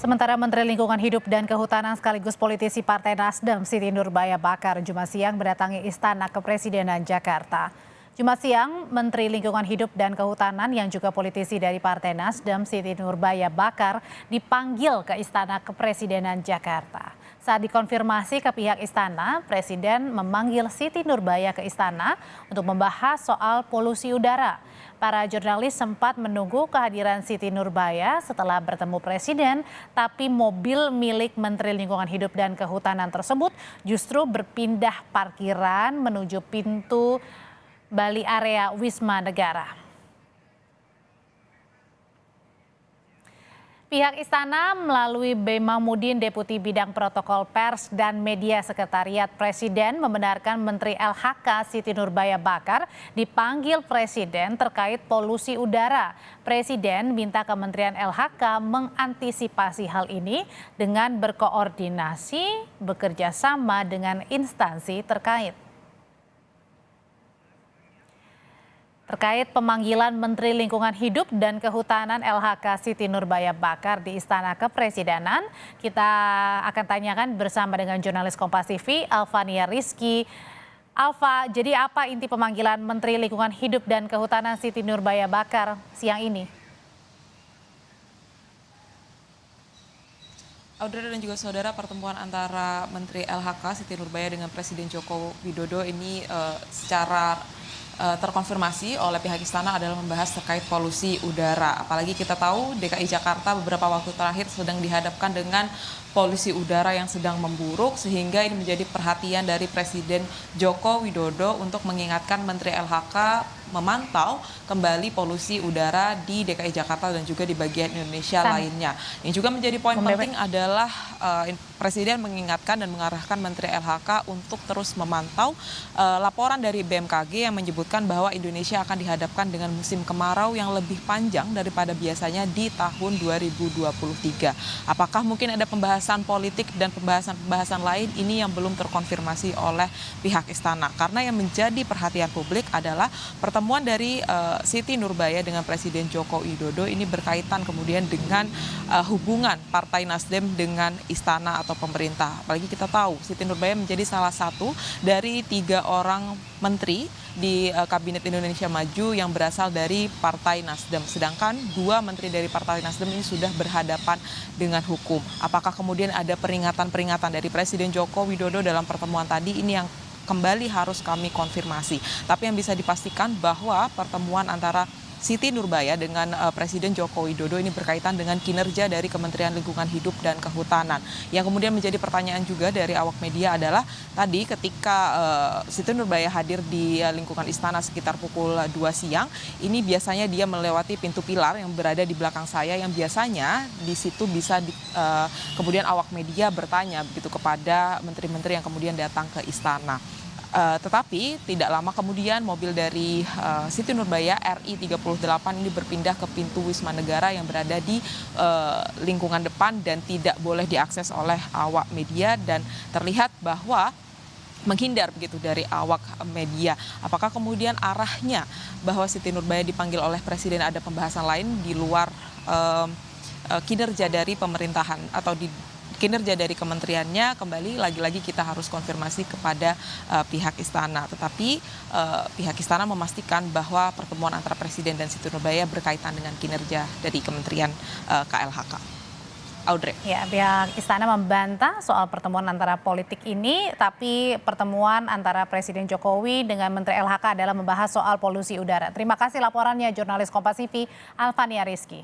Sementara Menteri Lingkungan Hidup dan Kehutanan sekaligus politisi Partai Nasdem Siti Nurbaya Bakar Jumat siang mendatangi Istana Kepresidenan Jakarta. Jumat siang, Menteri Lingkungan Hidup dan Kehutanan yang juga politisi dari Partai Nasdem Siti Nurbaya Bakar dipanggil ke Istana Kepresidenan Jakarta. Saat dikonfirmasi ke pihak istana, Presiden memanggil Siti Nurbaya ke istana untuk membahas soal polusi udara. Para jurnalis sempat menunggu kehadiran Siti Nurbaya setelah bertemu Presiden, tapi mobil milik Menteri Lingkungan Hidup dan Kehutanan tersebut justru berpindah parkiran menuju pintu Bali area Wisma Negara. Pihak istana melalui B. Mahmudin, Deputi Bidang Protokol Pers dan Media Sekretariat Presiden membenarkan Menteri LHK Siti Nurbaya Bakar dipanggil Presiden terkait polusi udara. Presiden minta Kementerian LHK mengantisipasi hal ini dengan berkoordinasi bekerja sama dengan instansi terkait. Terkait pemanggilan Menteri Lingkungan Hidup dan Kehutanan LHK Siti Nurbaya Bakar di Istana Kepresidenan, kita akan tanyakan bersama dengan jurnalis Kompas TV, Alfania Rizky. Alfa, jadi apa inti pemanggilan Menteri Lingkungan Hidup dan Kehutanan Siti Nurbaya Bakar siang ini? Audrey dan juga saudara, pertemuan antara Menteri LHK Siti Nurbaya dengan Presiden Joko Widodo ini secara terkonfirmasi oleh pihak istana adalah membahas terkait polusi udara. Apalagi kita tahu DKI Jakarta beberapa waktu terakhir sedang dihadapkan dengan polusi udara yang sedang memburuk, sehingga ini menjadi perhatian dari Presiden Joko Widodo untuk mengingatkan Menteri LHK memantau kembali polusi udara di DKI Jakarta dan juga di bagian Indonesia lainnya. Yang juga menjadi poin penting adalah Presiden mengingatkan dan mengarahkan Menteri LHK untuk terus memantau laporan dari BMKG yang menyebutkan bahwa Indonesia akan dihadapkan dengan musim kemarau yang lebih panjang daripada biasanya di tahun 2023. Apakah mungkin ada pembahasan politik dan pembahasan lain, ini yang belum terkonfirmasi oleh pihak istana. Karena yang menjadi perhatian publik adalah pertemuan dari Siti Nurbaya dengan Presiden Joko Widodo ini berkaitan kemudian dengan hubungan Partai Nasdem dengan istana atau pemerintah. Apalagi kita tahu Siti Nurbaya menjadi salah satu dari 3 orang menteri di Kabinet Indonesia Maju yang berasal dari Partai Nasdem. Sedangkan 2 menteri dari Partai Nasdem ini sudah berhadapan dengan hukum. Apakah kemudian ada peringatan-peringatan dari Presiden Joko Widodo dalam pertemuan tadi, ini yang kembali harus kami konfirmasi. Tapi yang bisa dipastikan bahwa pertemuan antara Siti Nurbaya dengan Presiden Joko Widodo ini berkaitan dengan kinerja dari Kementerian Lingkungan Hidup dan Kehutanan. Yang kemudian menjadi pertanyaan juga dari awak media adalah tadi ketika Siti Nurbaya hadir di lingkungan istana sekitar pukul 2 siang, ini biasanya dia melewati pintu pilar yang berada di belakang saya, yang biasanya di situ bisa kemudian awak media bertanya begitu kepada menteri-menteri yang kemudian datang ke istana. Tetapi tidak lama kemudian mobil dari Siti Nurbaya RI 38 ini berpindah ke pintu Wisma Negara yang berada di lingkungan depan dan tidak boleh diakses oleh awak media, dan terlihat bahwa menghindar begitu dari awak media. Apakah kemudian arahnya bahwa Siti Nurbaya dipanggil oleh Presiden ada pembahasan lain di luar kinerja dari pemerintahan atau di kinerja dari kementeriannya? Kembali lagi-lagi kita harus konfirmasi kepada pihak istana. Tetapi pihak istana memastikan bahwa pertemuan antara Presiden dan Siti Nurbaya berkaitan dengan kinerja dari Kementerian KLHK. Audrey. Ya, pihak istana membantah soal pertemuan antara politik ini, tapi pertemuan antara Presiden Jokowi dengan Menteri LHK adalah membahas soal polusi udara. Terima kasih laporannya jurnalis Kompas TV, Alfania Rizky.